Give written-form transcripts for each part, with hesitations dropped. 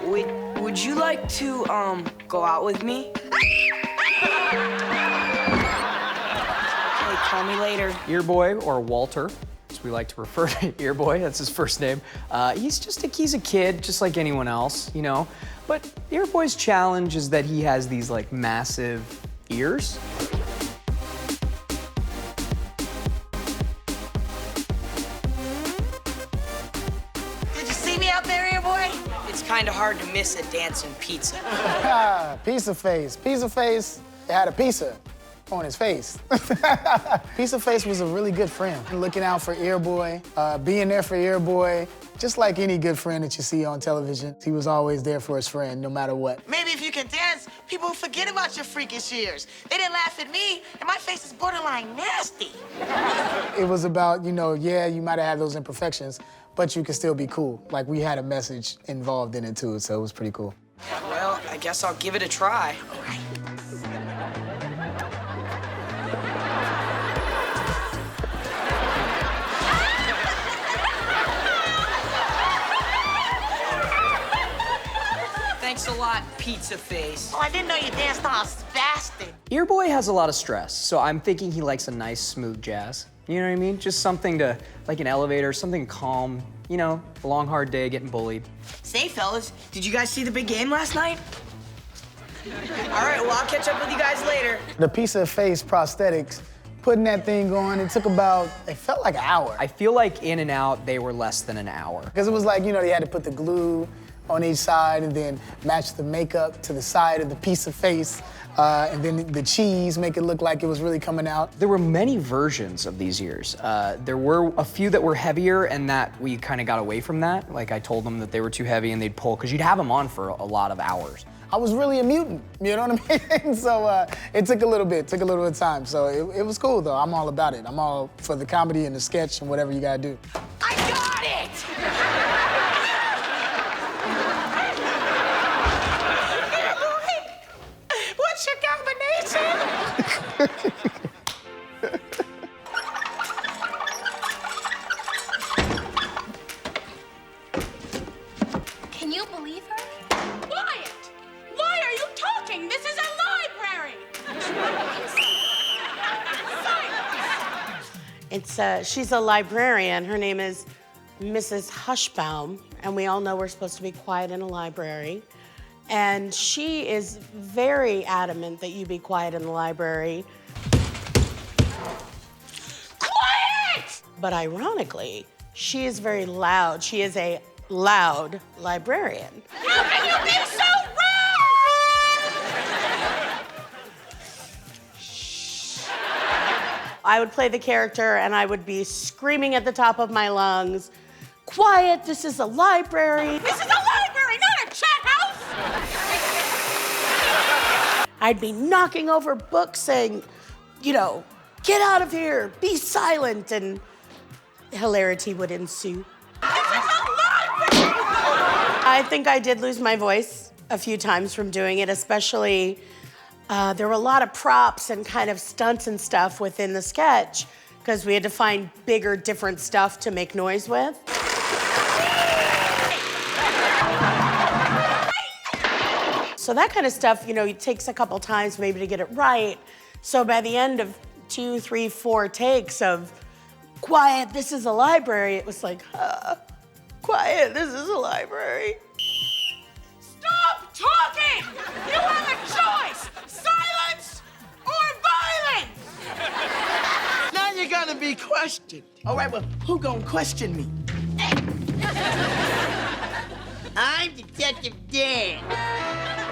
Would you like to, go out with me? Okay, call me later. Earboy, or Walter, as we like to refer to Earboy, that's his first name. He's a kid, just like anyone else, you know? But Earboy's challenge is that he has these, like, massive ears. Did you see me out there, Earboy? It's kind of hard to miss a dancing pizza. Pizza face. Pizza face had a pizza on his face. Pizza face was a really good friend. Looking out for Earboy, being there for Earboy, just like any good friend that you see on television. He was always there for his friend, no matter what. Maybe if you can dance, people will forget about your freakish ears. They didn't laugh at me, and my face is borderline nasty. It was about, you know, yeah, you might have had those imperfections, but you could still be cool. Like, we had a message involved in it, too, so it was pretty cool. Well, I guess I'll give it a try. All right. Thanks a lot, Pizza Face. Oh, I didn't know you danced all spastic. Earboy has a lot of stress, so I'm thinking he likes a nice, smooth jazz. You know what I mean? Just something to, like an elevator, something calm. You know, a long, hard day getting bullied. Say, fellas, did you guys see the big game last night? All right, well, I'll catch up with you guys later. The pizza face prosthetics, putting that thing on, it took about, it felt like an hour. I feel like in and out, they were less than an hour. Because it was like, you know, they had to put the glue on each side and then match the makeup to the side of the piece of face, and then the cheese, make it look like it was really coming out. There were many versions of these ears. There were a few that were heavier and that we kind of got away from that. Like I told them that they were too heavy and they'd pull, because you'd have them on for a lot of hours. I was really a mutant, you know what I mean? So it took a little bit of time. So it was cool though, I'm all about it. I'm all for the comedy and the sketch and whatever you gotta do. I got it! What's your combination? Can you believe her? Quiet! Why are you talking? This is a library! She's a librarian. Her name is Mrs. Hushbaum, and we all know we're supposed to be quiet in a library. And she is very adamant that you be quiet in the library. Quiet! But ironically, she is very loud. She is a loud librarian. How can you be so I would play the character and I would be screaming at the top of my lungs, quiet, this is a library. This is a library, not a chat house! I'd be knocking over books saying, you know, get out of here, be silent, and hilarity would ensue. This is a library! I think I did lose my voice a few times from doing it, especially there were a lot of props and kind of stunts and stuff within the sketch because we had to find bigger, different stuff to make noise with. So that kind of stuff, you know, it takes a couple times maybe to get it right. So by the end of 2, 3, 4 takes of quiet, this is a library, it was like, quiet, this is a library. Stop talking! You have a choice! Silence or violence! Now you're gonna be questioned. All right, well, who gonna question me? I'm Detective Dan.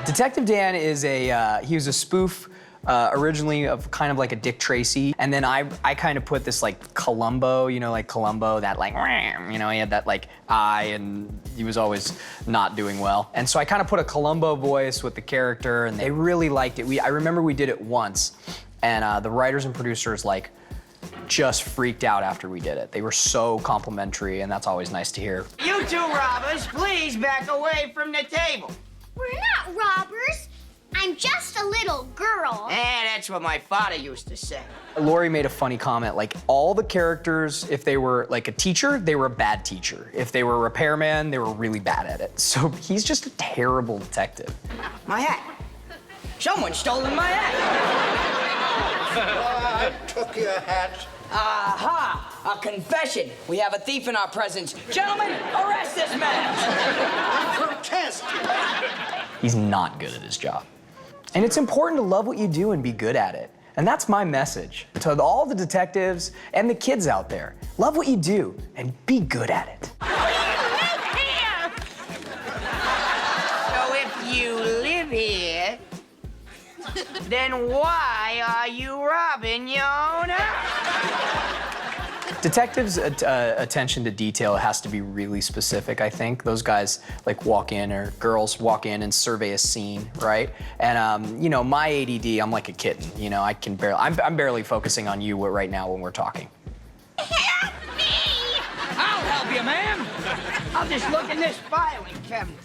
Detective Dan is he was a spoof originally of kind of like a Dick Tracy. And then I kind of put this like Columbo, you know, like Columbo, that like, you know, he had that like eye and he was always not doing well. And so I kind of put a Columbo voice with the character and they really liked it. I remember we did it once and the writers and producers like just freaked out after we did it. They were so complimentary and that's always nice to hear. You two robbers, please back away from the table. We're not robbers. I'm just a little girl. That's what my father used to say. Lori made a funny comment, like all the characters, if they were like a teacher, they were a bad teacher. If they were a repairman, they were really bad at it. So he's just a terrible detective. My hat. Someone's stolen my hat. I took your hat. Aha! A confession. We have a thief in our presence. Gentlemen, arrest this man. Protest. He's not good at his job. And it's important to love what you do and be good at it. And that's my message to all the detectives and the kids out there. Love what you do and be good at it. So if you live here, then why are you robbing your own house? Detectives' attention to detail has to be really specific, I think. Those guys like walk in, or girls walk in and survey a scene, right? And you know, my ADD, I'm like a kitten. You know, I'm barely focusing on you right now when we're talking. Help me! I'll help you, ma'am. I'll just look in this filing cabinet.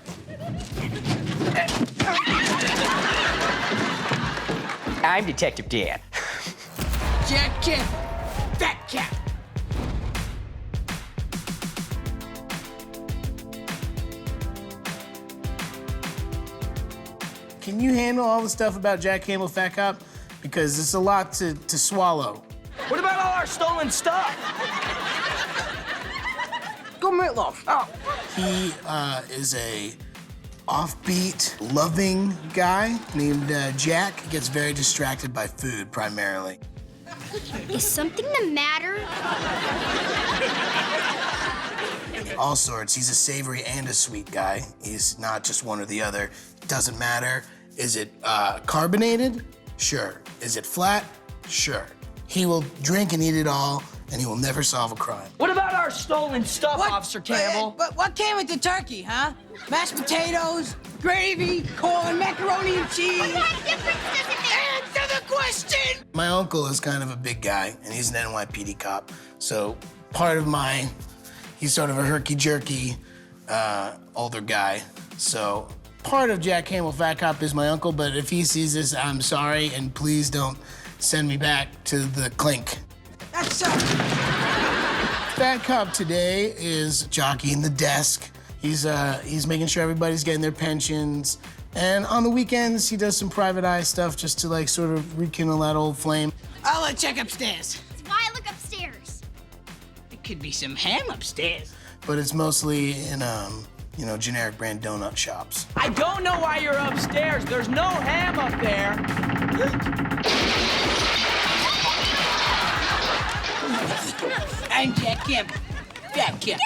I'm Detective Dan. Jack Campbell, Fat Cat. Can you handle all the stuff about Jack Campbell, Fat Cop? Because it's a lot to swallow. What about all our stolen stuff? Go Meatloaf. Oh. He is a offbeat, loving guy named Jack. He gets very distracted by food, primarily. Is something the matter? All sorts. He's a savory and a sweet guy. He's not just one or the other. Doesn't matter. Is it carbonated? Sure. Is it flat? Sure. He will drink and eat it all, and he will never solve a crime. What about our stolen stuff, Officer Campbell? But what came with the turkey, huh? Mashed potatoes, gravy, corn, macaroni and cheese. What difference does it make? Answer the question! My uncle is kind of a big guy, and he's an NYPD cop. So part of he's sort of a herky-jerky older guy. So part of Jack Campbell, Fat Cop is my uncle, but if he sees this, I'm sorry, and please don't send me back to the clink. That's Fat Cop today is jockeying the desk. He's making sure everybody's getting their pensions. And on the weekends, he does some private eye stuff just to like sort of rekindle that old flame. I'll check upstairs. That's why I look upstairs. There could be some ham upstairs. But it's mostly in, generic brand donut shops. I don't know why you're upstairs. There's no ham up there. I'm Jack Campbell. Fat Cat.